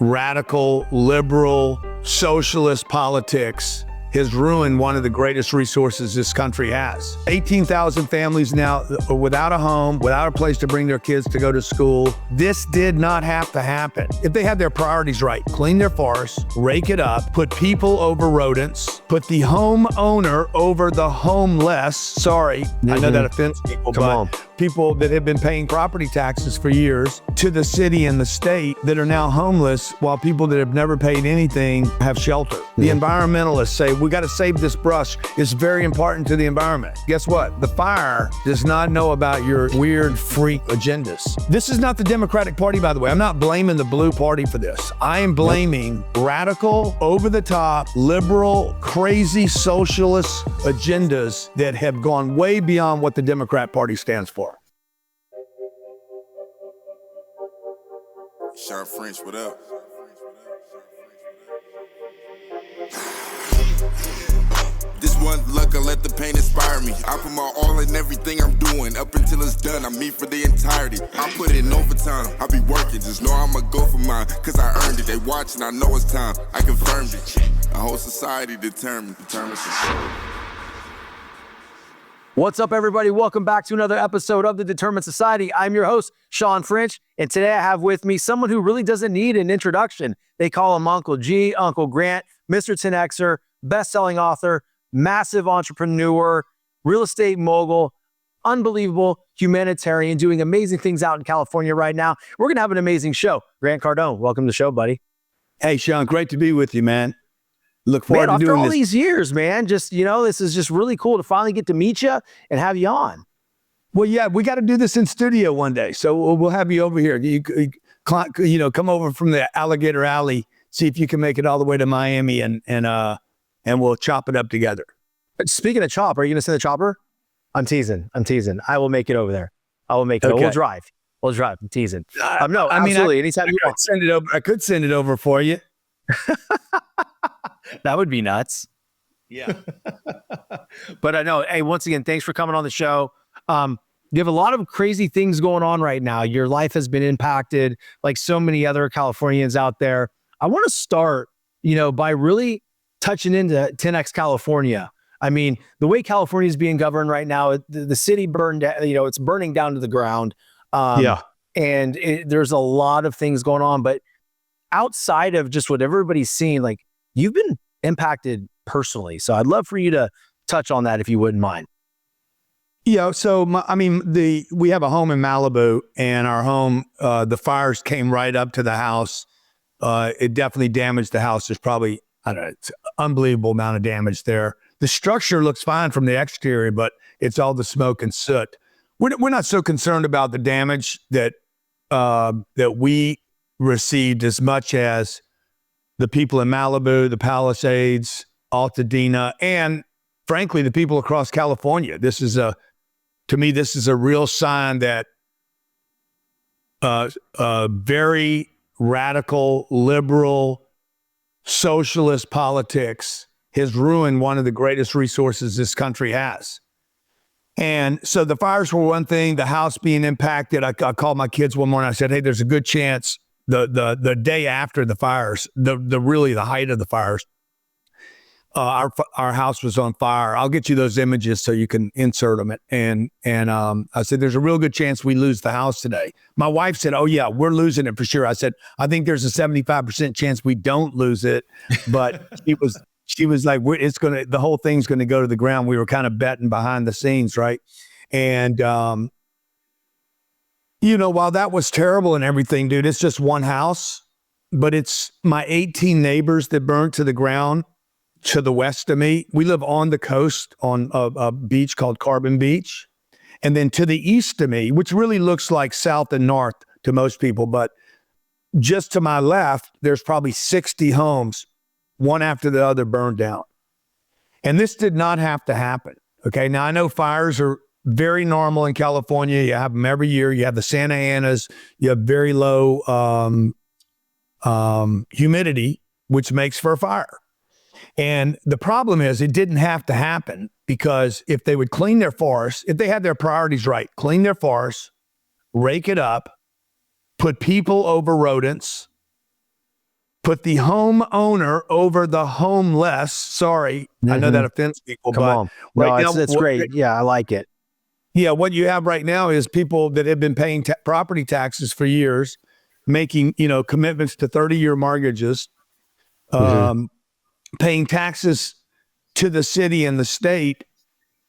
radical, liberal, socialist politics has ruined one of the greatest resources this country has. 18,000 families now without a home, without a place to bring their kids to go to school. This did not have to happen. If they had their priorities right, clean their forests, rake it up, put people over rodents, put the homeowner over the homeless. Sorry, I know that offends people, people that have been paying property taxes for years to the city and the state that are now homeless, while people that have never paid anything have shelter. The environmentalists say, we got to save this brush. It's very important to the environment. Guess what? The fire does not know about your weird freak agendas. This is not the Democratic Party, by the way. I'm not blaming the blue party for this. I am blaming radical, over-the-top, liberal, crazy socialist agendas that have gone way beyond what the Democrat Party stands for. Shawn French, what up? This one luck, I let the pain inspire me. I put my all in everything I'm doing. Up until it's done, I'm me for the entirety. I put in overtime, I be working. Just know I'ma go for mine, cause I earned it. They watching, I know it's time. I confirmed it. A whole society determined. What's up, everybody? Welcome back to another episode of the Determined Society. I'm your host, Shawn French, and today I have with me someone who really doesn't need an introduction. They call him Uncle G, Uncle Grant, Mr. 10Xer, best-selling author, massive entrepreneur, real estate mogul, unbelievable humanitarian, doing amazing things out in California right now. We're going to have an amazing show. Grant Cardone, welcome to the show, buddy. Hey, Shawn, great to be with you, man. Look forward to doing this. After all these years, man, this is just really cool to finally get to meet you and have you on. Well, yeah, we got to do this in studio one day. So we'll have you over here. You come over from the Alligator Alley, see if you can make it all the way to Miami and we'll chop it up together. Speaking of chop, are you going to send the chopper? I'm teasing. I will make it over there. I will make it. Okay. We'll drive. I'm teasing. No, absolutely. Anytime you want. Send it over. I could send it over for you. That would be nuts. Yeah. But I know, hey, once again, thanks for coming on the show. You have a lot of crazy things going on right now. Your life has been impacted like so many other Californians out there. I want to start, by really touching into 10X California. I mean, the way California is being governed right now, the city burned, it's burning down to the ground. And there's a lot of things going on, but outside of just what everybody's seeing, like, you've been impacted personally. So I'd love for you to touch on that if you wouldn't mind. Yeah. So, we have a home in Malibu, and our home, the fires came right up to the house. It definitely damaged the house. There's probably, it's an unbelievable amount of damage there. The structure looks fine from the exterior, but it's all the smoke and soot. We're not so concerned about the damage that we received as much as the people in Malibu, the Palisades, Altadena, and frankly, the people across California. To me, this is a real sign that very radical, liberal, socialist politics has ruined one of the greatest resources this country has. And so the fires were one thing, the house being impacted. I called my kids one morning. I said, hey, there's a good chance the day after the fires, the height of the fires, our house was on fire. I'll get you those images so you can insert them. And I said, there's a real good chance we lose the house today. My wife said, oh yeah, we're losing it for sure. I said, I think there's a 75% chance we don't lose it. But she was like, the whole thing's going to go to the ground. We were kind of betting behind the scenes. Right. And, while that was terrible and everything, dude, it's just one house, but it's my 18 neighbors that burned to the ground to the west of me. We live on the coast on a beach called Carbon Beach. And then to the east of me, which really looks like south and north to most people, but just to my left, there's probably 60 homes, one after the other, burned down. And this did not have to happen. Okay. Now I know fires are very normal in California. You have them every year. You have the Santa Anas. You have very low humidity, which makes for a fire. And the problem is it didn't have to happen, because if they would clean their forests, if they had their priorities right, clean their forests, rake it up, put people over rodents, put the homeowner over the homeless. Sorry, I know that offends people, Come but on. No, right it's now, great. Yeah, I like it. yeah, what you have right now is people that have been paying property taxes for years, making, commitments to 30-year mortgages, paying taxes to the city and the state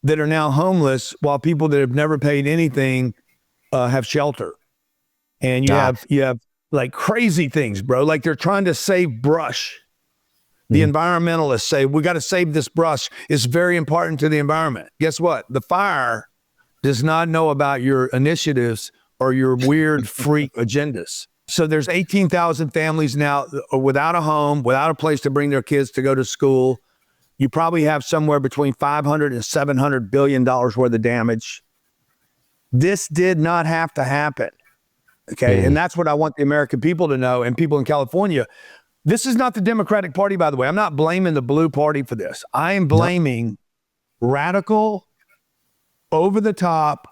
that are now homeless, while people that have never paid anything have shelter. And you have like crazy things, bro. Like they're trying to save brush. The environmentalists say, we got to save this brush. It's very important to the environment. Guess what? The fire does not know about your initiatives or your weird freak agendas. So there's 18,000 families now without a home, without a place to bring their kids to go to school. You probably have somewhere between $500 and $700 billion worth of damage. This did not have to happen. Okay. And that's what I want the American people to know, and people in California. This is not the Democratic Party, by the way. I'm not blaming the blue party for this. I am blaming radical, over the top,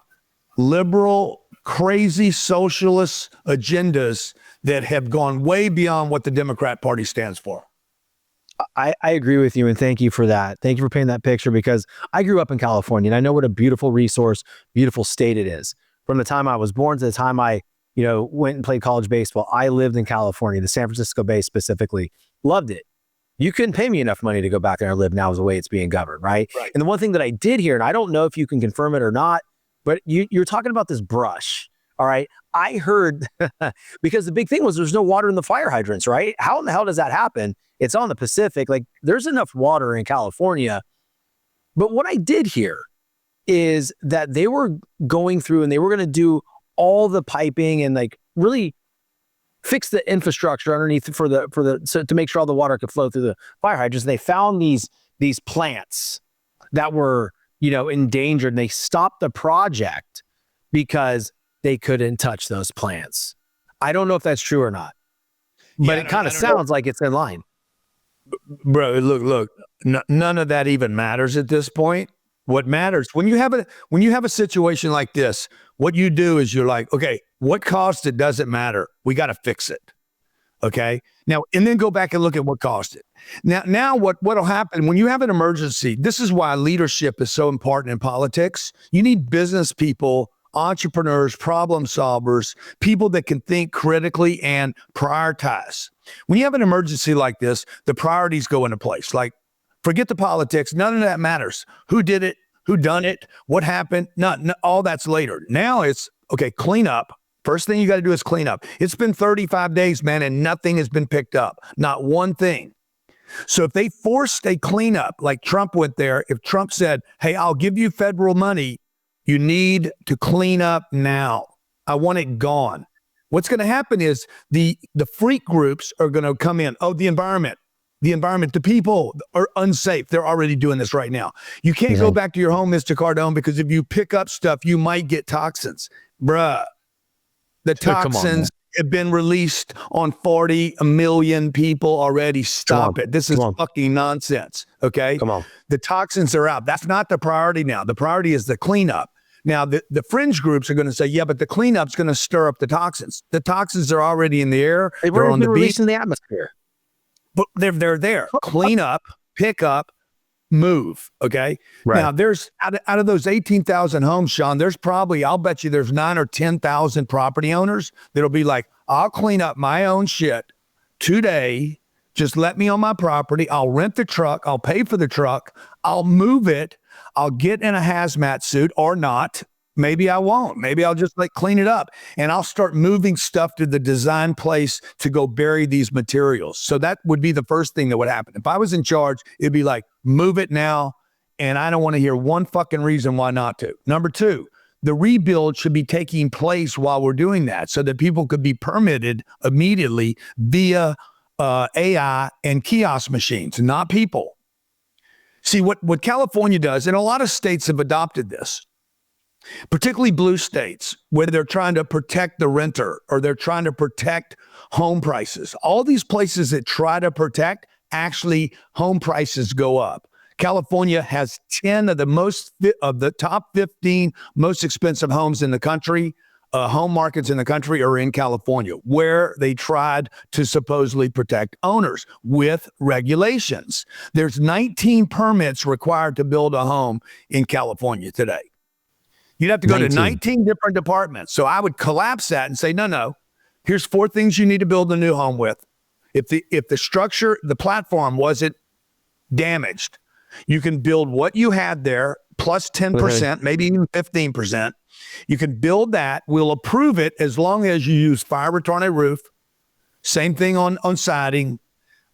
liberal, crazy socialist agendas that have gone way beyond what the Democrat Party stands for. I agree with you, and thank you for that. Thank you for painting that picture, because I grew up in California and I know what a beautiful resource, beautiful state it is. From the time I was born to the time I, went and played college baseball, I lived in California, the San Francisco Bay specifically. Loved it. You couldn't pay me enough money to go back there and live now is the way it's being governed, right? And the one thing that I did here, and I don't know if you can confirm it or not, but you're talking about this brush, all right? I heard, because the big thing was there's no water in the fire hydrants, right? How in the hell does that happen? It's on the Pacific. Like, there's enough water in California. But what I did hear is that they were going through and they were going to do all the piping and like really fix the infrastructure underneath so to make sure all the water could flow through the fire hydrants. And they found these plants that were, endangered, and they stopped the project because they couldn't touch those plants. I don't know if that's true or not, but it kind of sounds like it's in line. Bro, look, none of that even matters at this point. What matters when you have a situation like this, what you do is you're like, okay, what caused it doesn't matter. We got to fix it. Okay. Now, and then go back and look at what caused it. Now what'll happen when you have an emergency? This is why leadership is so important in politics. You need business people, entrepreneurs, problem solvers, people that can think critically and prioritize. When you have an emergency like this, the priorities go into place. Like, forget the politics. None of that matters. Who did it? Who done it? What happened? Not all that's later. Now it's, okay, clean up. First thing you got to do is clean up. It's been 35 days, man, and nothing has been picked up. Not one thing. So if they forced a cleanup, like Trump went there, if Trump said, hey, I'll give you federal money, you need to clean up now. I want it gone. What's going to happen is the freak groups are going to come in. Oh, the environment, the people are unsafe. They're already doing this right now. You can't go back to your home, Mr. Cardone, because if you pick up stuff, you might get toxins. Bruh, the toxins have been released on 40 million people already. Stop it. This is fucking nonsense. Okay? Come on. The toxins are out. That's not the priority now. The priority is the cleanup. Now, the fringe groups are going to say, yeah, but the cleanup's going to stir up the toxins. The toxins are already in the air. They're on the beach, in the atmosphere. But they're there. Clean up, pick up, move. Okay. Right. Now, there's out of those 18,000 homes, Shawn, there's probably, I'll bet you there's 9,000 or 10,000 property owners that'll be like, I'll clean up my own shit today. Just let me on my property. I'll rent the truck. I'll pay for the truck. I'll move it. I'll get in a hazmat suit or not. Maybe I won't. Maybe I'll just clean it up, and I'll start moving stuff to the design place to go bury these materials. So that would be the first thing that would happen. If I was in charge, it'd be like, move it now. And I don't want to hear one fucking reason why not to. Number two, the rebuild should be taking place while we're doing that so that people could be permitted immediately via AI and kiosk machines, not people. See, what California does, and a lot of states have adopted this, particularly blue states, where they're trying to protect the renter or they're trying to protect home prices. All these places that try to protect, actually home prices go up. California has 10 of the top 15 most expensive homes in the country. home markets in the country are in California, where they tried to supposedly protect owners with regulations. There's 19 permits required to build a home in California today. You'd have to go to 19 different departments. So I would collapse that and say, no, here's 4 things you need to build a new home with. If the structure, the platform wasn't damaged, you can build what you had there plus 10%, maybe even 15%. You can build that. We'll approve it as long as you use fire retardant roof. Same thing on siding.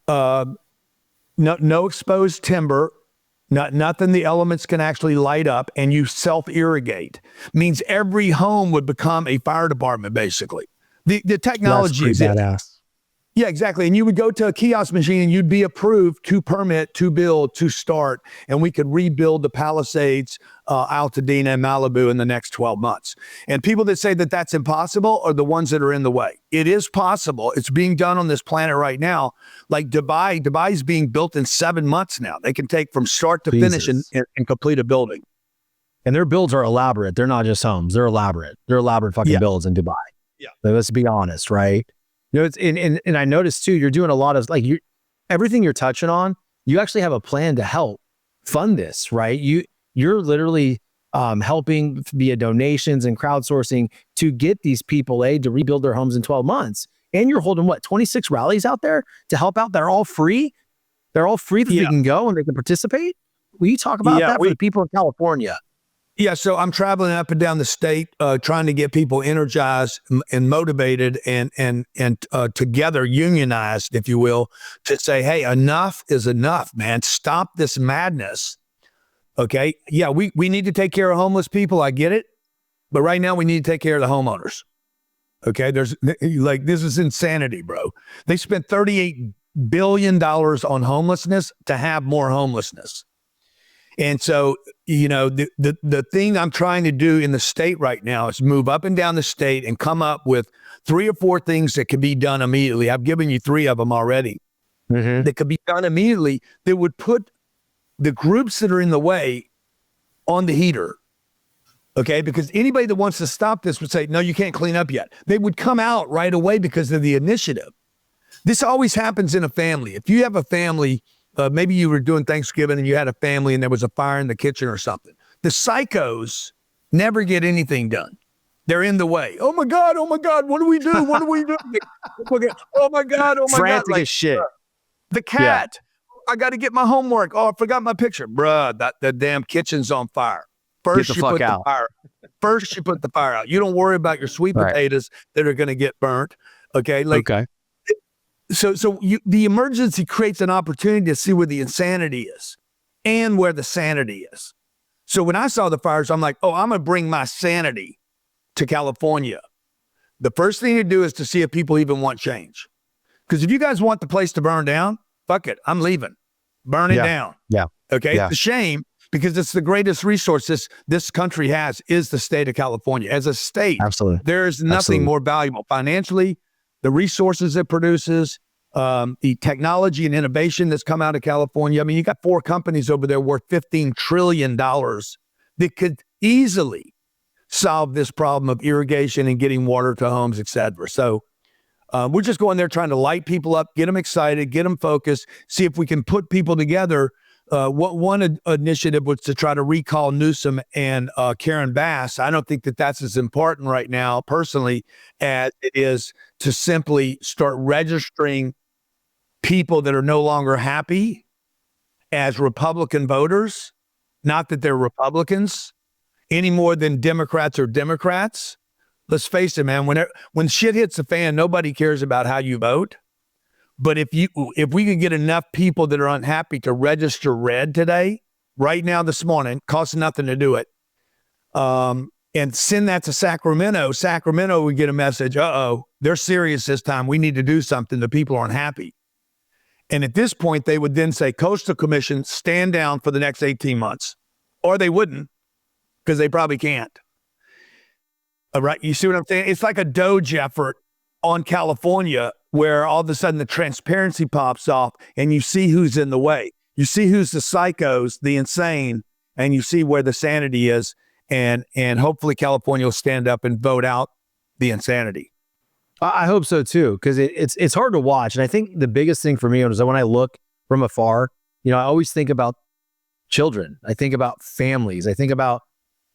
No exposed timber. Nothing the elements can actually light up, and you self-irrigate. Means every home would become a fire department, basically. The technology is badass. Yeah, exactly. And you would go to a kiosk machine and you'd be approved to permit, to build, to start, and we could rebuild the Palisades, Altadena, and Malibu in the next 12 months. And people that say that that's impossible are the ones that are in the way. It is possible. It's being done on this planet right now. Like Dubai's being built in 7 months now. They can take from start to finish and complete a building. And their builds are elaborate. They're not just homes. They're elaborate. They're elaborate fucking builds in Dubai. Yeah. So let's be honest, right? You know, it's and I noticed too, you're doing a lot of everything you're touching on, you actually have a plan to help fund this, right? You're literally helping via donations and crowdsourcing to get these people aid to rebuild their homes in 12 months. And you're holding 26 rallies out there to help out. They're all free. They're all free that they can go and they can participate. Will you talk about that for the people in California? Yeah, so I'm traveling up and down the state, trying to get people energized and motivated and together unionized, if you will, to say, hey, enough is enough, man. Stop this madness. Okay. Yeah, we need to take care of homeless people. I get it. But right now we need to take care of the homeowners. Okay. This is insanity, bro. They spent $38 billion on homelessness to have more homelessness. And so, the thing I'm trying to do in the state right now is move up and down the state and come up with 3 or 4 things that can be done immediately. I've given you 3 of them already that could be done immediately that would put the groups that are in the way on the heater. Okay, because anybody that wants to stop this would say, no, you can't clean up yet. They would come out right away because of the initiative. This always happens in a family. If you have a family, maybe you were doing Thanksgiving and you had a family and there was a fire in the kitchen or something. The psychos never get anything done. They're in the way. Oh my God, what do we do? What do we do? Oh my God. Frantic as shit. The cat. I got to get my homework. Oh, I forgot my picture. Bruh, the damn kitchen's on fire. First you put the fire out. You don't worry about your sweet potatoes that are going to get burnt. Okay. So the emergency creates an opportunity to see where the insanity is and where the sanity is. So when I saw the fires, I'm like, I'm going to bring my sanity to California. The first thing to do is to see if people even want change. Because if you guys want the place to burn down, fuck it, I'm leaving. Burn it down. Yeah. Okay. Yeah. It's a shame because it's the greatest resource this country has is the state of California. As a state, absolutely, there is nothing more valuable financially. The resources it produces, the technology and innovation that's come out of California. I mean, you got 4 companies over there worth $15 trillion that could easily solve this problem of irrigation and getting water to homes, et cetera. So we're just going there trying to light people up, get them excited, get them focused, see if we can put people together. One initiative was to try to recall Newsom and Karen Bass. I don't think that that's as important right now, personally, as it is to simply start registering people that are no longer happy as Republican voters. Not that they're Republicans any more than Democrats are Democrats. Let's face it, man. When shit hits the fan, nobody cares about how you vote. But if we can get enough people that are unhappy to register red today, right now this morning, costs nothing to do it, and send that to Sacramento, Sacramento would get a message, they're serious this time. We need to do something. The people aren't happy. And at this point, they would then say, Coastal Commission, stand down for the next 18 months. Or they wouldn't, because they probably can't. All right, you see what I'm saying? It's like a Doge effort on California where all of a sudden the transparency pops off and you see who's in the way. You see who's the psychos, the insane, and you see where the sanity is. And hopefully California will stand up and vote out the insanity. I hope so too, because it's hard to watch. And I think the biggest thing for me is that when I look from afar, I always think about children. I think about families. I think about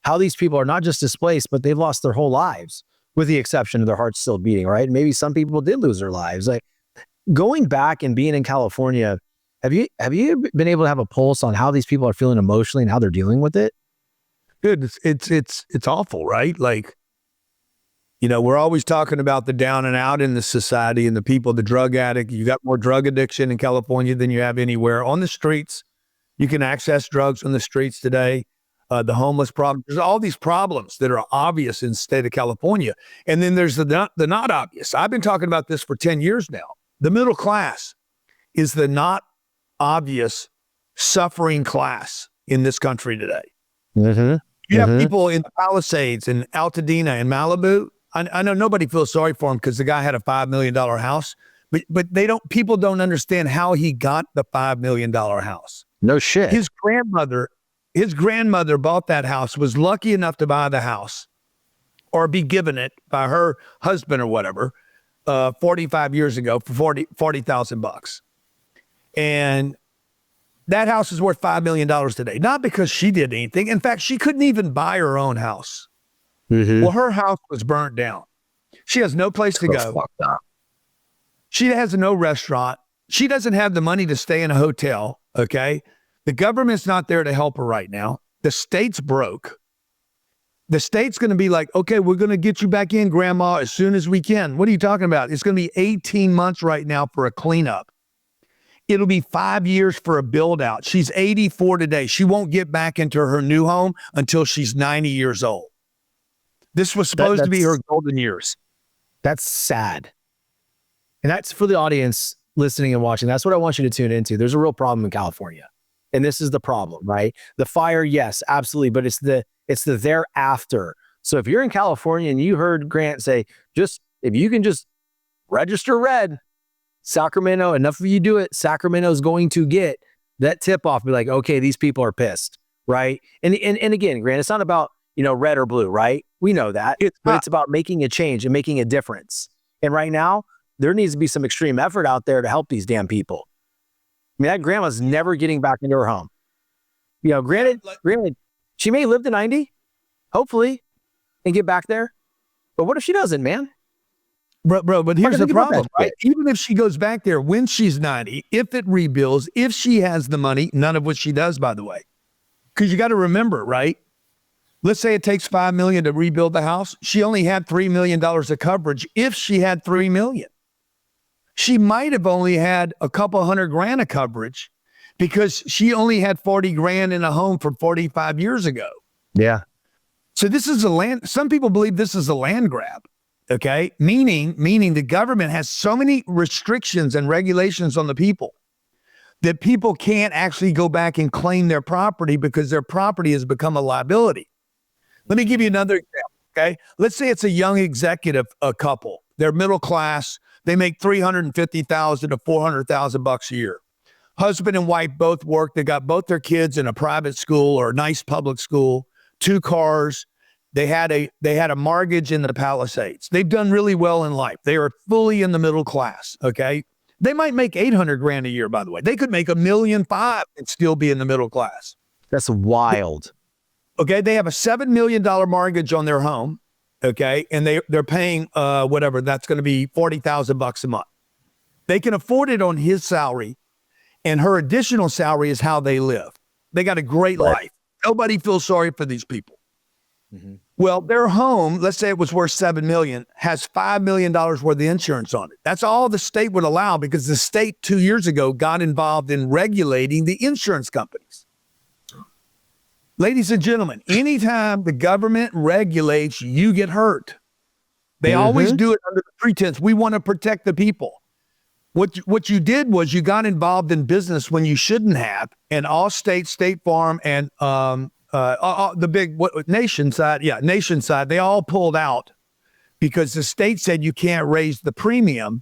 how these people are not just displaced, but they've lost their whole lives, with the exception of their hearts still beating, right? Maybe some people did lose their lives. Like, going back and being in California, have you been able to have a pulse on how these people are feeling emotionally and how they're dealing with it? Dude, it's awful, right? Like, we're always talking about the down and out in the society and the people, the drug addict. You got more drug addiction in California than you have anywhere. On the streets, you can access drugs on the streets today. The homeless problem. There's all these problems that are obvious in the state of California. And then there's the not obvious. I've been talking about this for 10 years now. The middle class is the not obvious suffering class in this country today. Mm-hmm. You have people in the Palisades and Altadena and Malibu. I know nobody feels sorry for him because the guy had a $5 million house, but people don't understand how he got the $5 million house. No shit. His grandmother bought that house, was lucky enough to buy the house or be given it by her husband or whatever, 45 years ago for $40,000. And that house is worth $5 million today. Not because she did anything. In fact, she couldn't even buy her own house. Mm-hmm. Well, her house was burnt down. She has no place to go. She has no restaurant. She doesn't have the money to stay in a hotel. Okay. The government's not there to help her right now. The state's broke. The state's going to be like, okay, we're going to get you back in, grandma, as soon as we can. What are you talking about? It's going to be 18 months right now for a cleanup. It'll be 5 years for a build out. She's 84 today. She won't get back into her new home until she's 90 years old. This was supposed to be her golden years. That's sad. And that's for the audience listening and watching. That's what I want you to tune into. There's a real problem in California. And this is the problem, right? The fire, yes, absolutely. But it's the thereafter. So if you're in California and you heard Grant say, if you can just register red, Sacramento, enough of you do it, Sacramento is going to get that tip off, be like, okay, these people are pissed, right? And again, Grant, it's not about, red or blue, right? We know that, but it's about making a change and making a difference. And right now, there needs to be some extreme effort out there to help these damn people. I mean, that grandma's never getting back into her home. Granted, she may live to 90, hopefully, and get back there. But what if she doesn't, man? Bro, but here's the problem, right? Even if she goes back there when she's 90, if it rebuilds, if she has the money, none of which she does, by the way. Because you got to remember, right? Let's say it takes $5 million to rebuild the house. She only had $3 million of coverage. If she had $3 million, she might have only had a couple $100,000 of coverage because she only had $40,000 in a home from 45 years ago. Yeah. So this is some people believe this is a land grab. Okay. Meaning the government has so many restrictions and regulations on the people that people can't actually go back and claim their property because their property has become a liability. Let me give you another example. Okay. Let's say it's a young executive, a couple, they're middle class. They make $350,000 to $400,000 a year. Husband and wife both work. They got both their kids in a private school or a nice public school, 2 cars. They had a mortgage in the Palisades. They've done really well in life. They are fully in the middle class. Okay. They might make $800,000 a year, by the way. They could make $1.5 million and still be in the middle class. That's wild. Okay. They have a $7 million mortgage on their home. Okay. And they're paying, whatever, that's going to be $40,000 a month. They can afford it on his salary, and her additional salary is how they live. They got a great life. Nobody feels sorry for these people. Mm-hmm. Well, their home, let's say it was worth $7 million, has $5 million worth of insurance on it. That's all the state would allow because the state 2 years ago got involved in regulating the insurance companies. Ladies and gentlemen, anytime the government regulates, you get hurt. They always do it under the pretense, we want to protect the people. What you did was you got involved in business when you shouldn't have, and Allstate, State Farm, and the big Nationside, they all pulled out because the state said you can't raise the premium.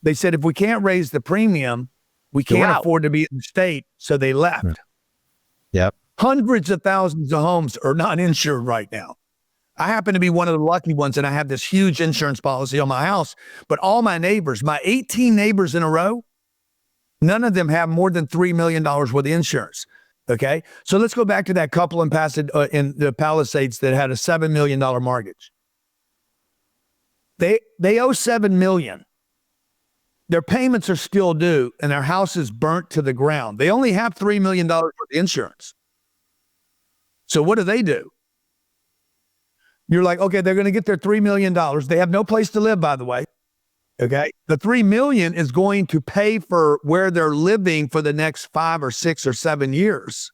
They said, if we can't raise the premium, we can't afford to be in the state. So they left. Yep. Hundreds of thousands of homes are not insured right now. I happen to be one of the lucky ones, and I have this huge insurance policy on my house. But all my neighbors, my 18 neighbors in a row, none of them have more than $3 million worth of insurance. Okay, so let's go back to that couple in the Palisades that had a $7 million mortgage. They owe $7 million. Their payments are still due, and their house is burnt to the ground. They only have $3 million worth of insurance. So what do? You're like, okay, they're going to get their $3 million. They have no place to live, by the way. Okay. The $3 million is going to pay for where they're living for the next 5 or 6 or 7 years.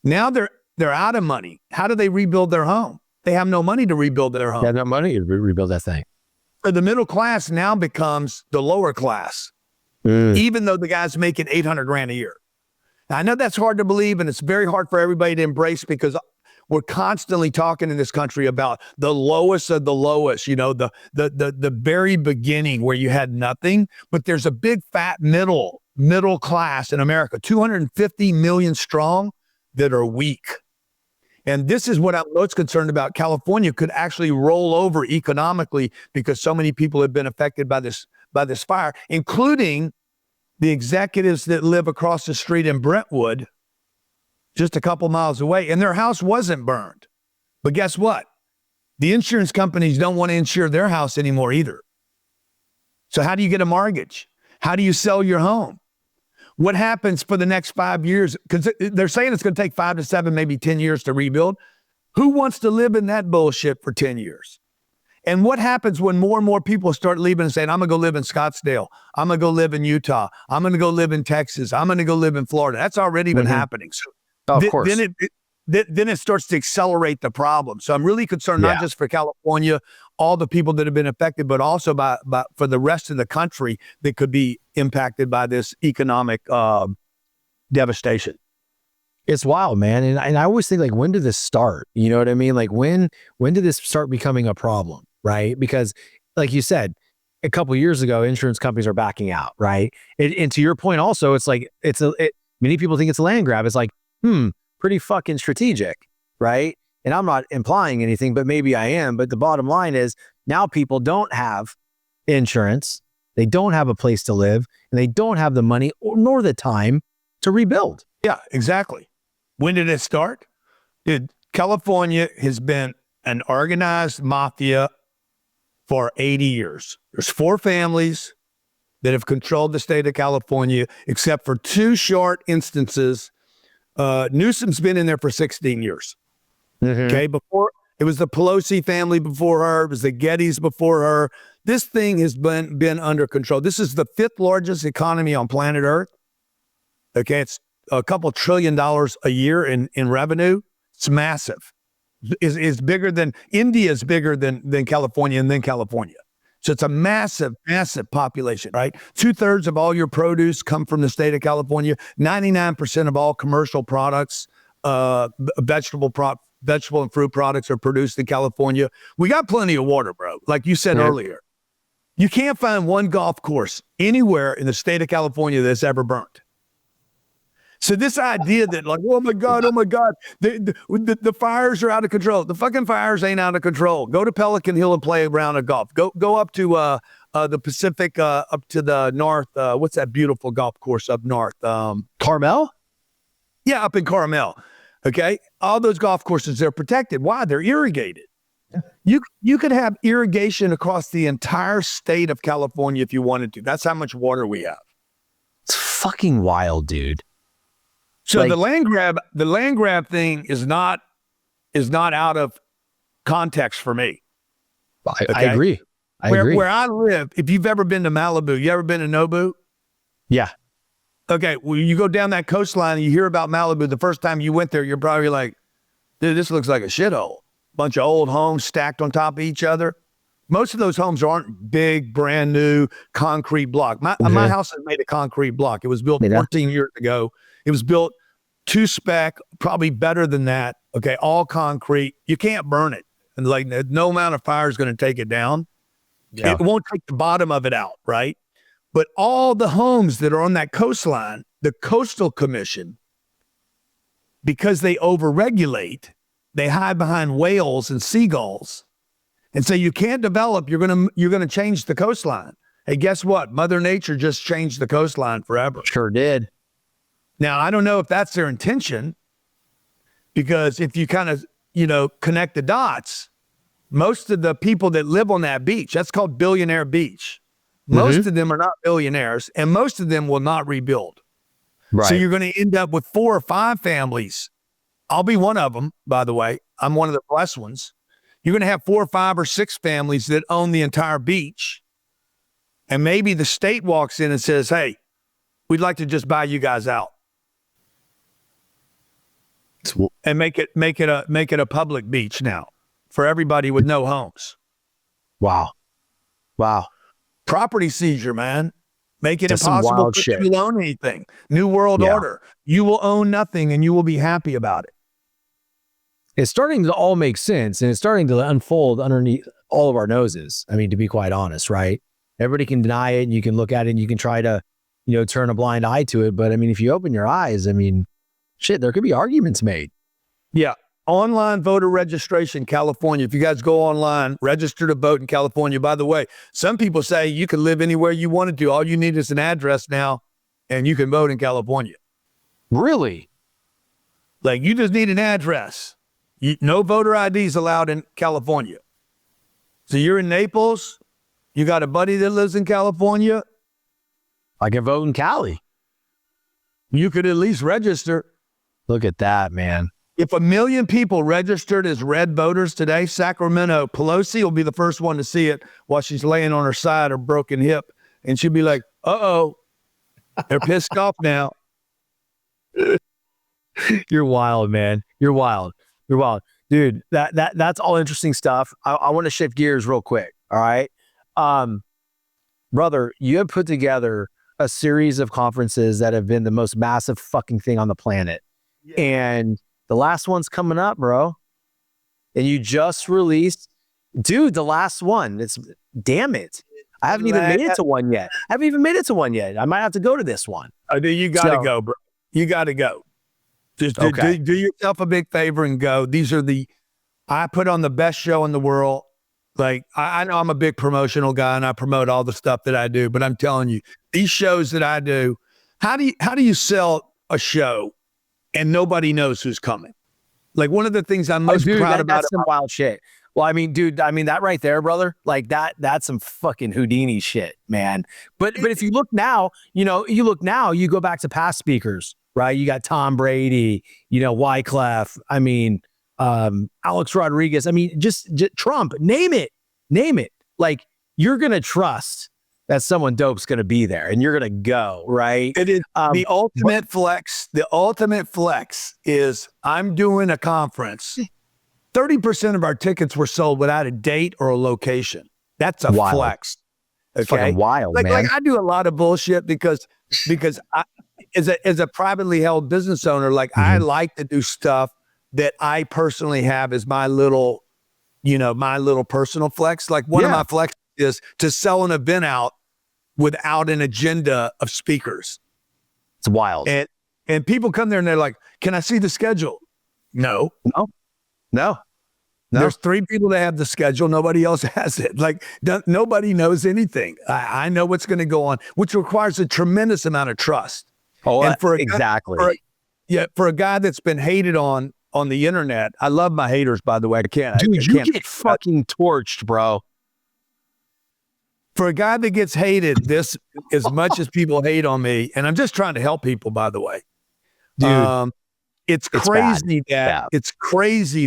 Now they're out of money. How do they rebuild their home? They have no money to rebuild their home. They have no money to rebuild that thing. So the middle class now becomes the lower class, even though the guy's making $800,000 a year. Now, I know that's hard to believe, and it's very hard for everybody to embrace, because we're constantly talking in this country about the lowest of the lowest, the very beginning where you had nothing, but there's a big fat middle class in America, 250 million strong, that are weak. And this is what I'm most concerned about. California could actually roll over economically because so many people have been affected by this fire, including the executives that live across the street in Brentwood, just a couple miles away, and their house wasn't burned. But guess what? The insurance companies don't want to insure their house anymore either. So how do you get a mortgage? How do you sell your home? What happens for the next 5 years? Because they're saying it's going to take 5 to 7, maybe 10 years to rebuild. Who wants to live in that bullshit for 10 years? And what happens when more and more people start leaving and saying, I'm going to go live in Scottsdale. I'm going to go live in Utah. I'm going to go live in Texas. I'm going to go live in Florida. That's already been happening. So of course. Then it starts to accelerate the problem. So I'm really concerned, not just for California, all the people that have been affected, but also by for the rest of the country that could be impacted by this economic devastation. It's wild, man. And I always think, like, when did this start? You know what I mean? Like, when did this start becoming a problem, right? Because, like you said, a couple of years ago, insurance companies are backing out, right? And to your point also, it's like, many people think it's a land grab. It's like, pretty fucking strategic, right? And I'm not implying anything, but maybe I am. But the bottom line is, now people don't have insurance, they don't have a place to live, and they don't have the money nor the time to rebuild. Yeah, exactly. When did it start? Dude, California has been an organized mafia for 80 years. There's 4 families that have controlled the state of California, except for 2 short instances. Newsom's been in there for 16 years. Okay, before it was the Pelosi family before her, it was the Gettys before her. This thing has been under control. This is the 5th largest economy on planet Earth. Okay, it's a couple $1 trillion a year in revenue. It's massive. Is bigger than India's bigger than California, and then California. So it's a massive, massive population, right? 2/3 of all your produce come from the state of California. 99% of all commercial products, vegetable and fruit products are produced in California. We got plenty of water, bro. Like you said earlier, you can't find one golf course anywhere in the state of California that's ever burnt. So this idea that, like, oh my God, the fires are out of control. The fucking fires ain't out of control. Go to Pelican Hill and play a round of golf. Go up to the Pacific, up to the north. What's that beautiful golf course up north? Carmel? Yeah, up in Carmel. Okay, all those golf courses, they're protected. Why? They're irrigated. You could have irrigation across the entire state of California if you wanted to. That's how much water we have. It's fucking wild, dude. So the land grab thing is not out of context for me. I agree. Where I live, if you've ever been to Malibu, you ever been to Nobu? Yeah. Okay, well, you go down that coastline and you hear about Malibu. The first time you went there, you're probably like, dude, this looks like a shithole. Bunch of old homes stacked on top of each other. Most of those homes aren't big, brand new concrete block. My house is made of concrete block. It was built 14 years ago. It was built 2 spec, probably better than that. Okay, all concrete. You can't burn it. And like no amount of fire is going to take it down. Yeah. It won't take the bottom of it out, right? But all the homes that are on that coastline, the Coastal Commission, because they overregulate, they hide behind whales and seagulls and say, you can't develop, you're gonna change the coastline. Hey, guess what? Mother Nature just changed the coastline forever. Sure did. Now, I don't know if that's their intention, because if you kind of, connect the dots, most of the people that live on that beach, that's called Billionaire Beach. Most of them are not billionaires, and most of them will not rebuild. Right. So you're going to end up with 4 or 5 families. I'll be one of them, by the way. I'm one of the blessed ones. You're going to have 4 or 5 or 6 families that own the entire beach. And maybe the state walks in and says, hey, we'd like to just buy you guys out. And make it a public beach now for everybody with no homes. Wow. Property seizure, man. Make it That's some impossible wild for shit. you to own anything. New world order. You will own nothing and you will be happy about it. It's starting to all make sense, and it's starting to unfold underneath all of our noses. I mean, to be quite honest, right? Everybody can deny it, and you can look at it, and you can try to, turn a blind eye to it. But I mean, if you open your eyes, I mean, shit, there could be arguments made. Yeah. Online voter registration, California. If you guys go online, register to vote in California. By the way, some people say you can live anywhere you wanted to. All you need is an address now, and you can vote in California. Really? Like, you just need an address. No voter IDs allowed in California. So you're in Naples. You got a buddy that lives in California. I can vote in Cali. You could at least register. Look at that, man. If 1 million people registered as red voters today, Sacramento, Pelosi will be the first one to see it while she's laying on her side, her broken hip. And she'll be like, uh-oh, they're pissed off now. You're wild, man. You're wild. Dude, that's all interesting stuff. I want to shift gears real quick. All right. Brother, you have put together a series of conferences that have been the most massive fucking thing on the planet. Yeah. And the last one's coming up, bro. And you just released, dude, the last one. Damn it. I haven't even made it to one yet. I might have to go to this one. Oh, dude, you got to go, bro. You got to go. Just do yourself a big favor and go. I put on the best show in the world. Like, I know I'm a big promotional guy and I promote all the stuff that I do, but I'm telling you, these shows that I do, how do you sell a show and nobody knows who's coming? Like, one of the things I'm most proud about. That's some wild shit. Well, I mean, dude, that right there, brother, like that's some fucking Houdini shit, man. But if you look now, you go back to past speakers, right? You got Tom Brady, Wyclef. I mean, Alex Rodriguez. I mean, just Trump, name it. Like, you're going to trust that someone dope's going to be there and you're going to go, right? It is the ultimate flex. The ultimate flex is I'm doing a conference. 30% of our tickets were sold without a date or a location. That's a flex. Okay. It's fucking wild, man. Like, I do a lot of bullshit because I, as a privately held business owner, like, I like to do stuff that I personally have as my little personal flex. Like, one of my flex is to sell an event out without an agenda of speakers. It's wild. And people come there and they're like, can I see the schedule? No. There's 3 people that have the schedule. Nobody else has it. Like, nobody knows anything. I know what's going to go on, which requires a tremendous amount of trust. Oh, and exactly. For a guy that's been hated on the internet. I love my haters, by the way. Dude, you get fucking torched, bro. For a guy that gets hated this as much as people hate on me, and I'm just trying to help people, by the way. Dude, it's crazy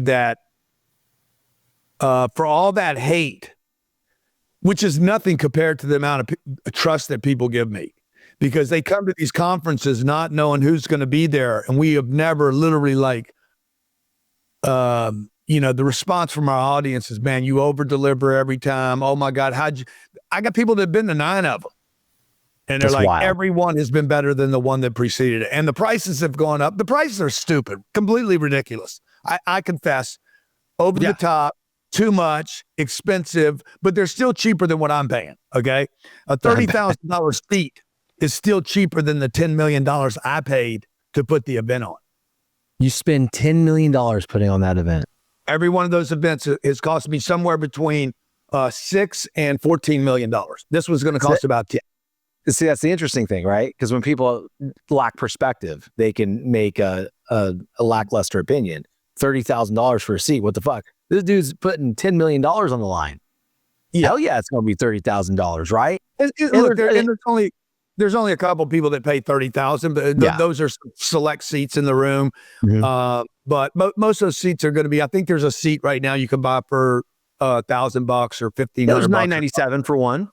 that for all that hate, which is nothing compared to the amount of trust that people give me, because they come to these conferences not knowing who's going to be there. And we have never literally the response from our audience is, man, you over deliver every time. Oh my God. I got people that have been to 9 of them. And they're like, everyone has been better than the one that preceded it. And the prices have gone up. The prices are stupid, completely ridiculous. I confess, over the top, too much, expensive, but they're still cheaper than what I'm paying. Okay. A $30,000 seat is still cheaper than the $10 million I paid to put the event on. You spend $10 million putting on that event. Every one of those events has cost me somewhere between $6 and $14 million. This was going to cost about 10. See, that's the interesting thing, right? Because when people lack perspective, they can make a lackluster opinion. $30,000 for a seat. What the fuck? This dude's putting $10 million on the line. Yeah. Hell yeah, it's going to be $30,000, right? Look, there's only a couple people that pay $30,000, but those are select seats in the room. Mm-hmm. But most of those seats are going to be. I think there's a seat right now you can buy for $1,000 or $1,500. There's $997 for one.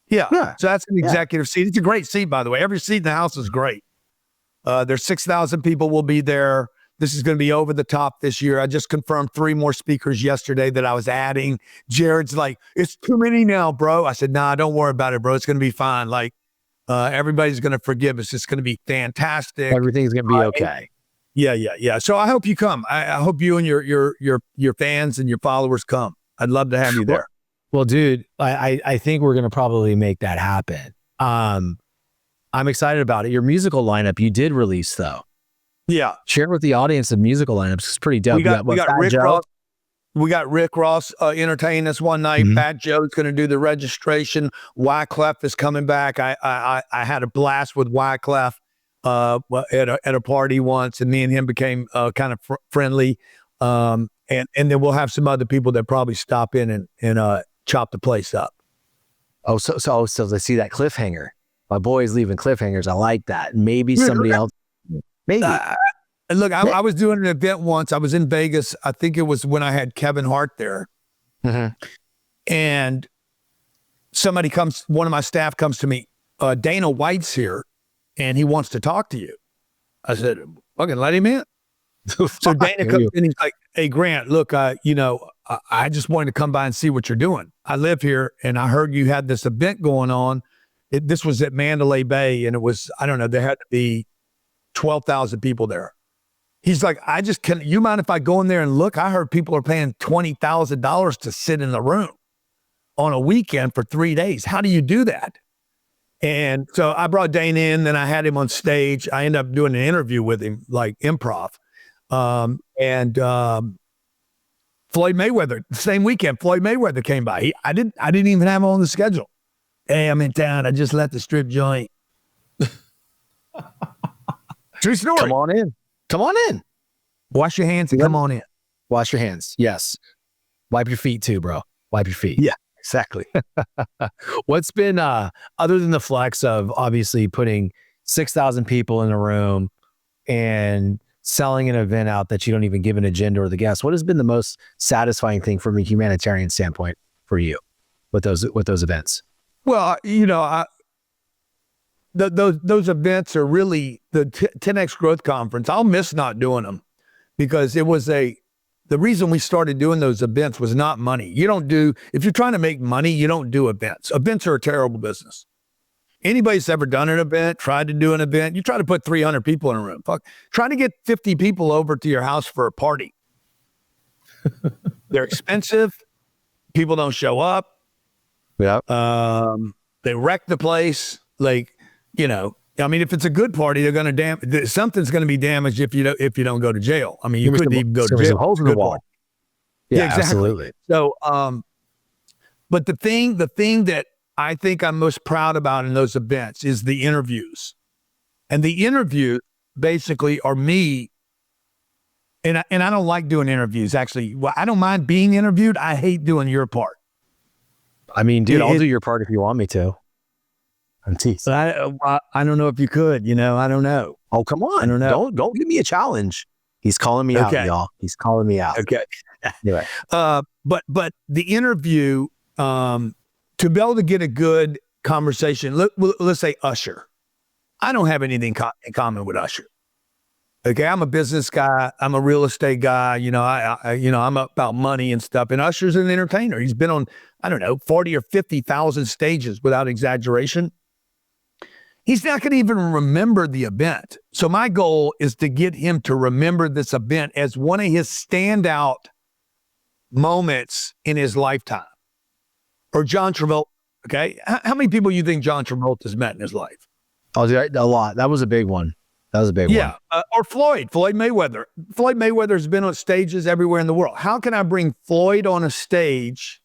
Yeah. So that's an executive seat. It's a great seat, by the way. Every seat in the house is great. There's 6,000 people will be there. This is going to be over the top this year. I just confirmed 3 more speakers yesterday that I was adding. Jared's like, it's too many now, bro. I said, nah, don't worry about it, bro. It's going to be fine. Like, everybody's going to forgive us. It's going to be fantastic. Everything's going to be okay. Yeah. So I hope you come. I hope you and your fans and your followers come. I'd love to have you there. Well, dude, I think we're going to probably make that happen. I'm excited about it. Your musical lineup you did release, though. Yeah. Share with the audience the musical lineups. It's pretty dope. We got Rick Ross. We got Rick Ross entertaining us one night. Mm-hmm. Fat Joe's going to do the registration. Wyclef is coming back. I had a blast with Wyclef at a party once, and me and him became kind of friendly. And then we'll have some other people that probably stop in and chop the place up. Oh, so they see that cliffhanger. My boy's leaving cliffhangers. I like that. Maybe somebody else. Maybe. Look, I was doing an event once. I was in Vegas. I think it was when I had Kevin Hart there. Mm-hmm. And one of my staff comes to me, Dana White's here, and he wants to talk to you. I said, fucking let him in. So Dana comes in, he's like, hey, Grant, look, I just wanted to come by and see what you're doing. I live here, and I heard you had this event going on. This was at Mandalay Bay, and it was, I don't know, there had to be 12,000 people there. He's like, you mind if I go in there and look? I heard people are paying $20,000 to sit in the room on a weekend for 3 days. How do you do that? And so I brought Dana in, then I had him on stage. I ended up doing an interview with him, like improv. And Floyd Mayweather, the same weekend, Floyd Mayweather came by. I didn't even have him on the schedule. Hey, I'm in town. I just left the strip joint. True story. Come on in. Wash your hands and come on in. Wash your hands. Yes. Wipe your feet too, bro. Wipe your feet. Yeah, exactly. What's been, other than the flex of obviously putting 6,000 people in a room and selling an event out that you don't even give an agenda or the guests, what has been the most satisfying thing from a humanitarian standpoint for you with those events? Well, those events are really the 10X Growth Conference. I'll miss not doing them because it was the reason we started doing those events was not money. If you're trying to make money, you don't do events. Events are a terrible business. Anybody's ever done an event, tried to do an event, you try to put 300 people in a room. Fuck, trying to get 50 people over to your house for a party. They're expensive. People don't show up. Yeah. They wreck the place. Like, if it's a good party, they're going to something's going to be damaged if you don't go to jail. I mean, you couldn't even go to jail. Holes in the wall. Yeah, exactly. Absolutely. So, but the thing that I think I'm most proud about in those events is the interviews, and the interviews basically are me. And I don't like doing interviews. Actually, well, I don't mind being interviewed. I hate doing your part. I mean, dude, I'll do your part if you want me to. I'm teasing. I don't know if you could, I don't know. Oh, come on. I don't know. Don't give me a challenge. He's calling me out, y'all. He's calling me out. Okay. Anyway. But the interview, to be able to get a good conversation, let's say Usher. I don't have anything in common with Usher. Okay, I'm a business guy. I'm a real estate guy. I'm about money and stuff. And Usher's an entertainer. He's been on, 40 or 50,000 stages without exaggeration. He's not going to even remember the event. So my goal is to get him to remember this event as one of his standout moments in his lifetime. Or John Travolta. Okay, how many people you think John Travolta's met in his life? Oh, a lot. That was a big one. That was a big one. Or Floyd Mayweather. Floyd Mayweather has been on stages everywhere in the world. How can I bring Floyd on a stage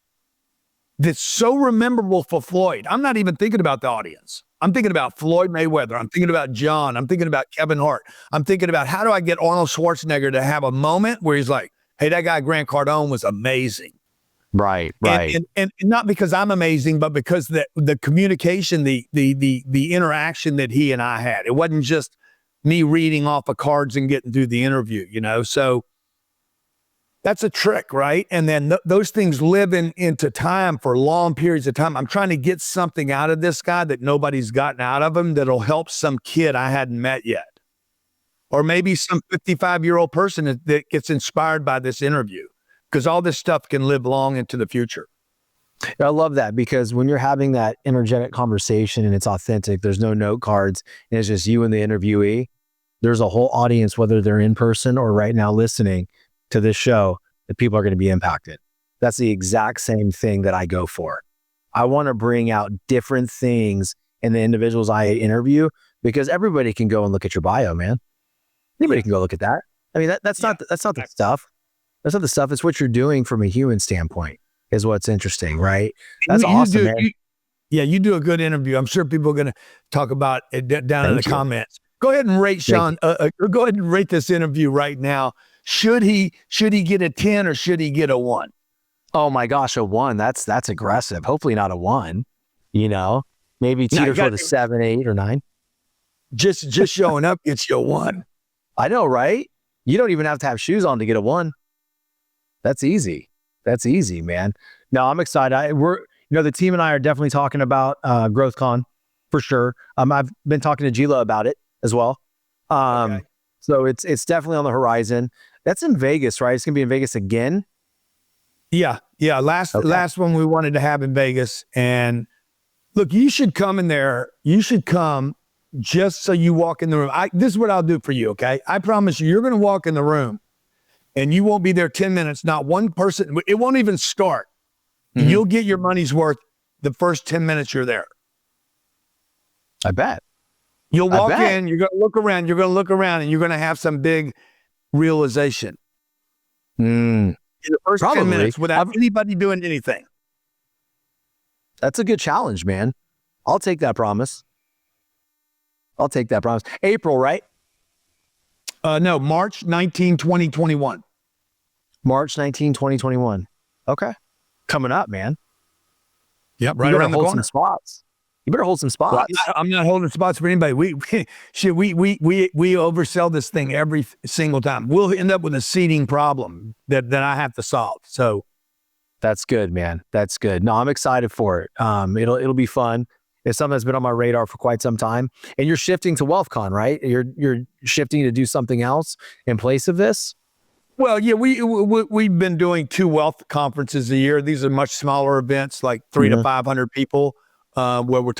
that's so memorable for Floyd? I'm not even thinking about the audience. I'm thinking about Floyd Mayweather. I'm thinking about John. I'm thinking about Kevin Hart. I'm thinking about how do I get Arnold Schwarzenegger to have a moment where he's like, hey, that guy Grant Cardone was amazing. Right. And not because I'm amazing, but because the communication, the interaction that he and I had. It wasn't just me reading off of cards and getting through the interview, So that's a trick, right? And then those things live into time for long periods of time. I'm trying to get something out of this guy that nobody's gotten out of him that'll help some kid I hadn't met yet. Or maybe some 55-year-old person that gets inspired by this interview, because all this stuff can live long into the future. I love that, because when you're having that energetic conversation and it's authentic, there's no note cards and it's just you and the interviewee. There's a whole audience, whether they're in person or right now listening to this show, that people are going to be impacted. That's the exact same thing that I go for. I want to bring out different things in the individuals I interview, because everybody can go and look at your bio, man. Anybody can go look at that. I mean, that's not the stuff. That's not the stuff. It's what you're doing from a human standpoint is what's interesting, right? That's awesome, man. You do a good interview. I'm sure people are going to talk about it down in the comments. Go ahead and rate Shawn. Go ahead and rate this interview right now. Should he get a 10 or should he get a 1? Oh my gosh, a 1. That's aggressive. Hopefully not a 1. Maybe teeter for the 7, 8, or 9. Just showing up gets you a 1. I know, right? You don't even have to have shoes on to get a 1. That's easy. That's easy, man. No, I'm excited. The team and I are definitely talking about GrowthCon for sure. I've been talking to Gila about it as well. So it's definitely on the horizon. That's in Vegas, right? It's gonna be in Vegas again. Yeah. Last one we wanted to have in Vegas. And look, you should come in there. You should come just so you walk in the room. This is what I'll do for you, okay? I promise you're going to walk in the room and you won't be there 10 minutes. Not one person. It won't even start. Mm-hmm. You'll get your money's worth the first 10 minutes you're there. I bet. You'll walk in, you're going to look around, and you're going to have some big realization. In the first 10 minutes without anybody doing anything. That's a good challenge, man. I'll take that promise. April, right? No, March 19, 2021. March 19, 2021. Okay. Coming up, man. Yep, right around the corner. Some spots. You better hold some spots. Well, I'm not holding spots for anybody. We oversell this thing every single time. We'll end up with a seating problem that I have to solve. So that's good, man. That's good. No, I'm excited for it. It'll be fun. It's something that's been on my radar for quite some time. And you're shifting to WealthCon, right? You're shifting to do something else in place of this? Well, yeah, we've been doing 2 wealth conferences a year. These are much smaller events, like 300 to 500 people, where we're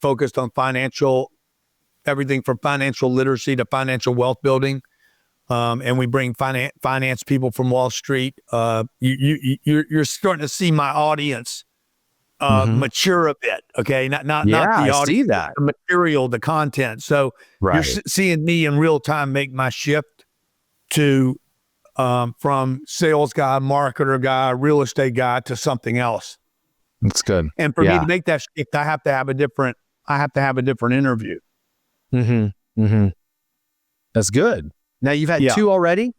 focused on everything from financial literacy to financial wealth building. And we bring finance people from Wall Street. You're starting to see my audience mature a bit, okay? Not the audience, I see that. the material, the content. So you're seeing me in real time make my shift to from sales guy, marketer guy, real estate guy to something else. That's good. And for me to make that shift, I have to have a different interview. That's good. Now you've had 2 already?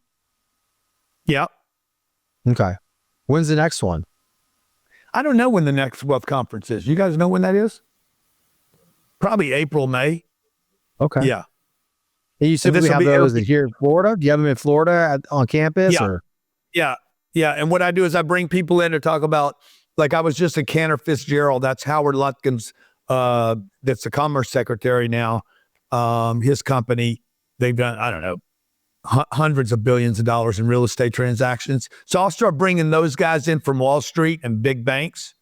Yeah. Okay. When's the next one? I don't know when the next wealth conference is. You guys know when that is? Probably April, May. Okay. Yeah. And you typically have those here in Florida? Do you have them in Florida on campus? Yeah. And what I do is I bring people in to talk about, like I was just at Cantor Fitzgerald. That's Howard Lutkin's, that's the Commerce Secretary now. His company, they've done, I don't know, hundreds of billions of dollars in real estate transactions. So I'll start bringing those guys in from Wall Street and big banks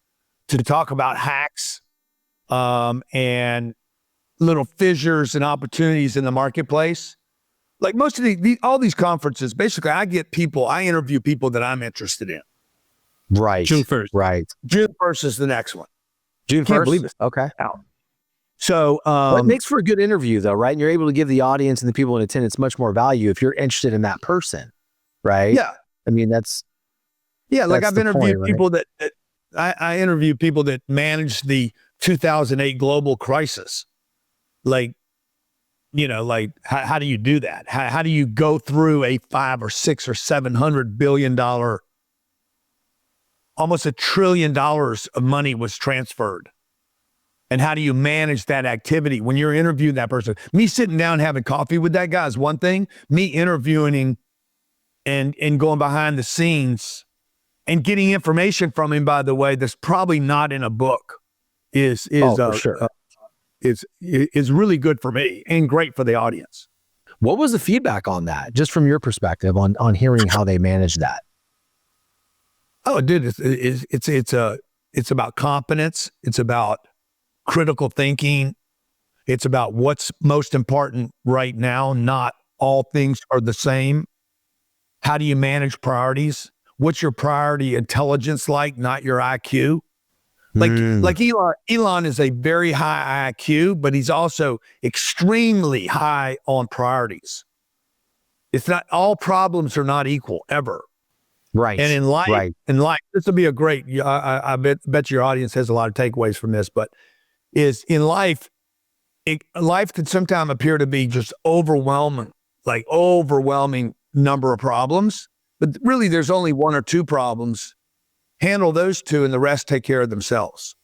to talk about hacks and little fissures and opportunities in the marketplace. Like most of all these conferences, basically I interview people that I'm interested in. Right. June 1st. Right. June 1st is the next one. June 1st? Can't believe it. Okay. Out. So what makes for a good interview though, right? And you're able to give the audience and the people in attendance much more value if you're interested in that person, right? yeah. I mean, that's Like I've the interviewed point, right? people that I interview people that managed the 2008 global crisis. Like, like how do you do that? How do you go through a $5 or $6 or $700 billion, almost $1 trillion of money was transferred? And how do you manage that activity when you're interviewing that person? Me sitting down having coffee with that guy is one thing. Me interviewing him and going behind the scenes and getting information from him, by the way, that's probably not in a book is for sure. Is really good for me and great for the audience. What was the feedback on that, just from your perspective on hearing how they managed that? Oh, dude, it's about confidence. It's about critical thinking. It's about what's most important right now. Not all things are the same. How do you manage priorities? What's your priority intelligence like, not your IQ? Like Elon is a very high IQ, but he's also extremely high on priorities. It's not, all problems are not equal ever. Right. And in life, this will be a great, I bet your audience has a lot of takeaways from this, but is in life, life could sometimes appear to be just overwhelming number of problems, but really there's only one or two problems. Handle those two and the rest take care of themselves.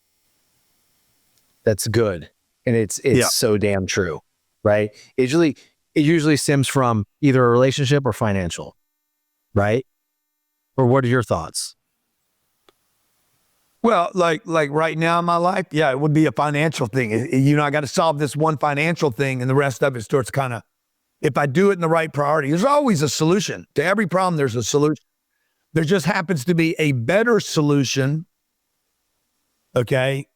That's good. And it's so damn true, right? It usually stems from either a relationship or financial, right? Or what are your thoughts? Well, like right now in my life, yeah, it would be a financial thing. I got to solve this one financial thing and the rest of it starts kind of, if I do it in the right priority, there's always a solution. To every problem, there's a solution. There just happens to be a better solution. Okay.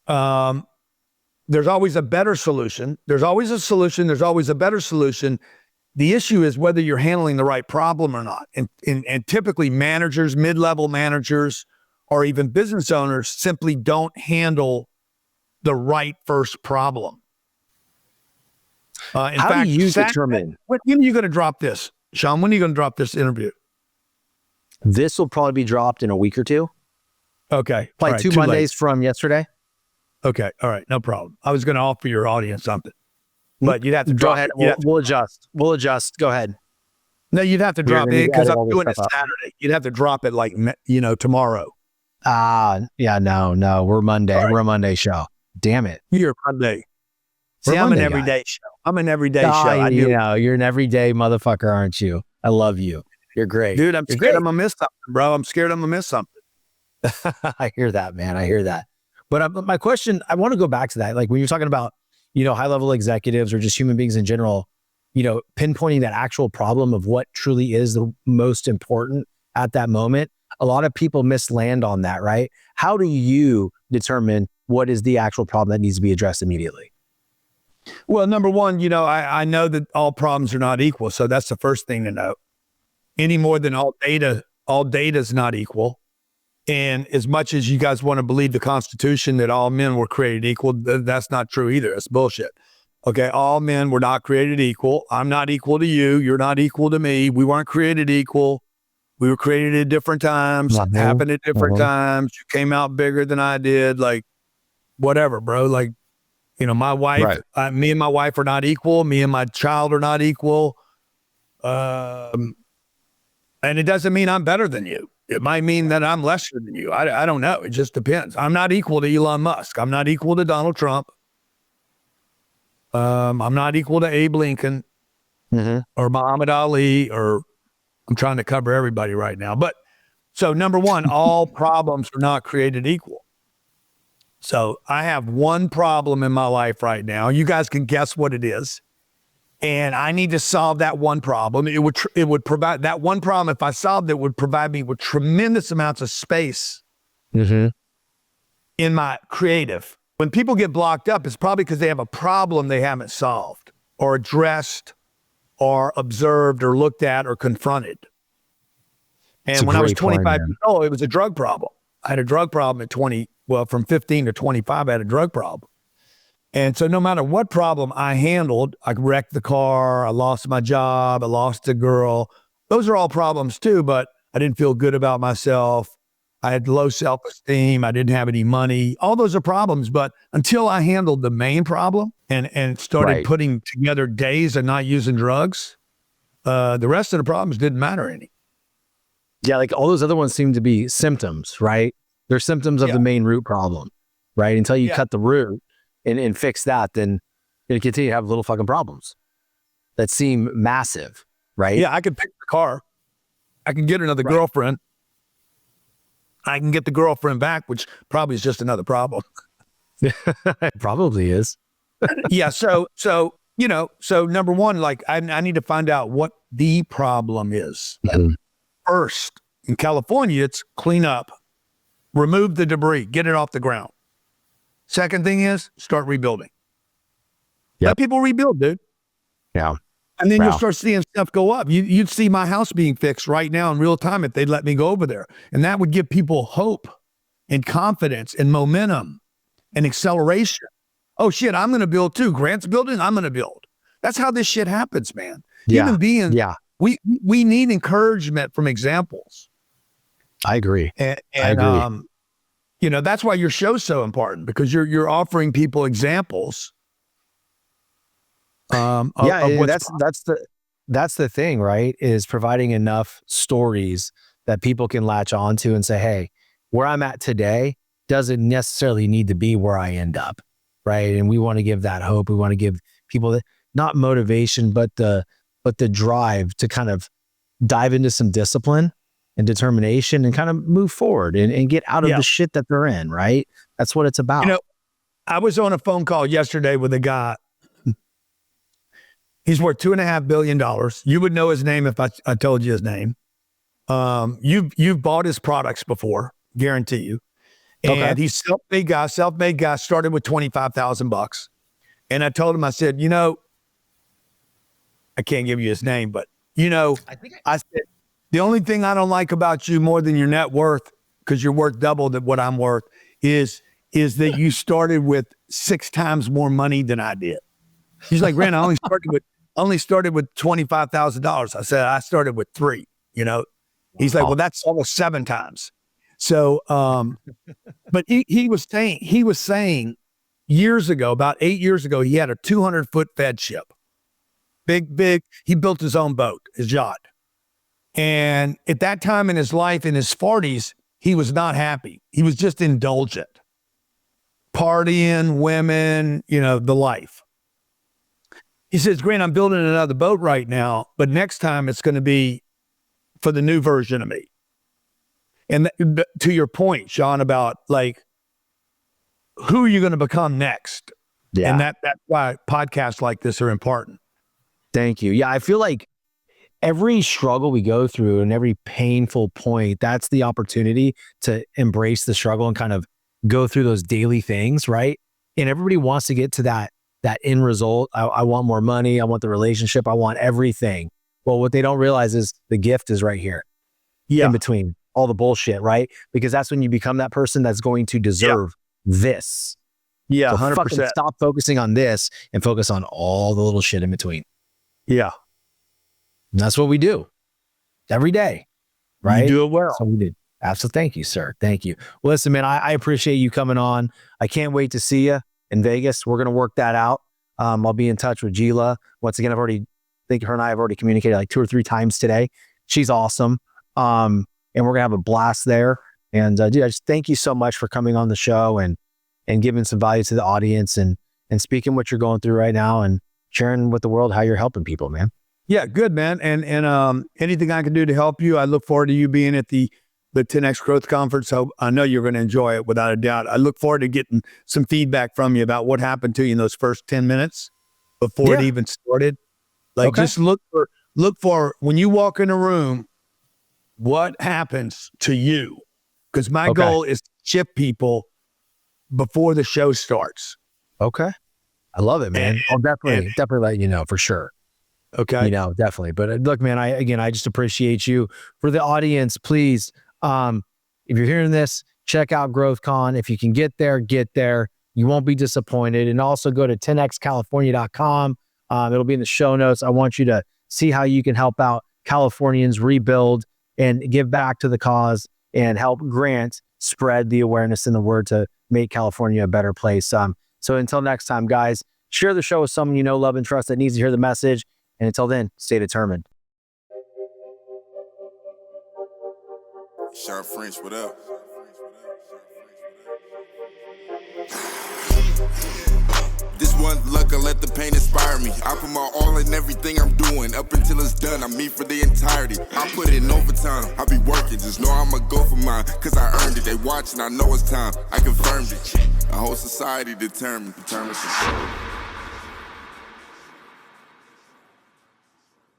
There's always a better solution. There's always a solution. There's always a better solution. The issue is whether you're handling the right problem or not. And typically managers, mid-level managers, or even business owners simply don't handle the right first problem. How do you determine? When are you going to drop this? Shawn, when are you going to drop this interview? This will probably be dropped in a week or two. Okay. Like 2 Mondays from yesterday. Okay. All right. No problem. I was going to offer your audience something, but you'd have to go ahead. We'll adjust. Go ahead. No, you'd have to drop it because I'm doing it Saturday. You'd have to drop it tomorrow. Yeah, no. We're Monday. Right. We're a Monday show. Damn it. You're Monday. See, I'm an everyday show. I'm an everyday show. You're an everyday motherfucker, aren't you? I love you. You're great. Dude, I'm scared I'm going to miss something, bro. I'm scared I'm going to miss something. I hear that, man. I hear that. But my question, I want to go back to that. Like when you're talking about, high-level executives or just human beings in general, pinpointing that actual problem of what truly is the most important at that moment. A lot of people misland on that, right? How do you determine what is the actual problem that needs to be addressed immediately? Well, number one, I know that all problems are not equal. So that's the first thing to know. Any more than all data is not equal. And as much as you guys want to believe the Constitution that all men were created equal, that's not true either. That's bullshit. Okay, all men were not created equal. I'm not equal to you. You're not equal to me. We weren't created equal. We were created at different times, happened at different times. You came out bigger than I did. Like, whatever, bro. Like, my wife, me and my wife are not equal. Me and my child are not equal. And it doesn't mean I'm better than you. It might mean that I'm lesser than you. I don't know. It just depends. I'm not equal to Elon Musk. I'm not equal to Donald Trump. I'm not equal to Abe Lincoln or Muhammad Ali, or I'm trying to cover everybody right now. But so number one, all problems are not created equal. So I have one problem in my life right now. You guys can guess what it is. And I need to solve that one problem. It would provide that one problem. If I solved it, would provide me with tremendous amounts of space in my creative. When people get blocked up, it's probably because they have a problem they haven't solved or addressed or observed or looked at or confronted. And when I was 25 years old, it was a drug problem. I had a drug problem at from 15 to 25, I had a drug problem. And so no matter what problem I handled, I wrecked the car, I lost my job, I lost a girl. Those are all problems too, but I didn't feel good about myself. I had low self-esteem. I didn't have any money. All those are problems. But until I handled the main problem and started putting together days and not using drugs, the rest of the problems didn't matter any. Yeah, like all those other ones seem to be symptoms, right? They're symptoms of the main root problem, right? Until you cut the root and fix that, then you continue to have little fucking problems that seem massive, right? Yeah, I could pick the car. I can get another girlfriend. I can get the girlfriend back, which probably is just another problem. It probably is. Yeah. So number one, like I need to find out what the problem is. First, in California, it's clean up, remove the debris, get it off the ground. Second thing is start rebuilding. Let people rebuild, dude. Yeah. And then you'll start seeing stuff go up. You'd see my house being fixed right now in real time if they'd let me go over there. And that would give people hope and confidence and momentum and acceleration. Oh shit, I'm going to build too. Grant's building, I'm going to build. That's how this shit happens, man. Human beings, we need encouragement from examples. I agree. And I agree. That's why your show's so important, because you're offering people examples. That's the thing, right? Is providing enough stories that people can latch onto and say, hey, where I'm at today doesn't necessarily need to be where I end up, right? And we want to give that hope. We want to give people not motivation, but the drive to kind of dive into some discipline and determination and kind of move forward and get out of the shit that they're in, right? That's what it's about. I was on a phone call yesterday with a guy. He's worth $2.5 billion. You would know his name if I told you his name. You've bought his products before, guarantee you. And he's self-made guy, started with $25,000. And I told him, I said, I can't give you his name, but I said, the only thing I don't like about you more than your net worth, because you're worth double than what I'm worth, is that you started with 6 times more money than I did. He's like, Grant, I only started with $25,000. I said, I started with 3, He's like, well, that's almost 7 times. So, but he was saying years ago, about 8 years ago, he had a 200-foot Fed ship. Big. He built his own boat, his yacht. And at that time in his life, in his 40s, he was not happy. He was just indulgent. Partying, women, the life. He says, Grant, I'm building another boat right now, but next time it's going to be for the new version of me. And to your point, Shawn, about like, who are you going to become next? Yeah. And that's why podcasts like this are important. Thank you. Yeah, I feel like every struggle we go through and every painful point, that's the opportunity to embrace the struggle and kind of go through those daily things, right? And everybody wants to get to that end result. I want more money. I want the relationship. I want everything. Well, what they don't realize is the gift is right here in between all the bullshit, right? Because that's when you become that person that's going to deserve this. Yeah, so 100%. Fucking stop focusing on this and focus on all the little shit in between. Yeah. And that's what we do every day, right? You do it well. That's what we do. Absolutely. Thank you, sir. Thank you. Well, listen, man, I appreciate you coming on. I can't wait to see you in Vegas. We're going to work that out. I'll be in touch with Gila. Once again, I think her and I have already communicated like 2 or 3 times today. She's awesome. And we're going to have a blast there. And dude, I just thank you so much for coming on the show and giving some value to the audience and speaking what you're going through right now and sharing with the world how you're helping people, man. Yeah, good, man. And anything I can do to help you, I look forward to you being at the 10X Growth Conference. So I know you're going to enjoy it without a doubt. I look forward to getting some feedback from you about what happened to you in those first 10 minutes before it even started. Like just look for when you walk in a room, what happens to you? Because my goal is to ship people before the show starts. Okay. I love it, man. I'll definitely let you know for sure. Okay. Definitely. But look, man, I just appreciate you. For the audience, please, if you're hearing this, check out GrowthCon. If you can get there, get there. You won't be disappointed. And also go to 10xcalifornia.com. It'll be in the show notes. I want you to see how you can help out Californians rebuild and give back to the cause and help Grant spread the awareness and the word to make California a better place. So until next time, guys, share the show with someone you know, love, and trust that needs to hear the message. And until then, stay determined. Shawn French, what up? This one luck, I let the pain inspire me. I put my all in everything I'm doing. Up until it's done, I'm me for the entirety. I put in overtime, I be working. Just know I'ma go for mine, cause I earned it. They watching, I know it's time, I confirmed it. A whole society determined.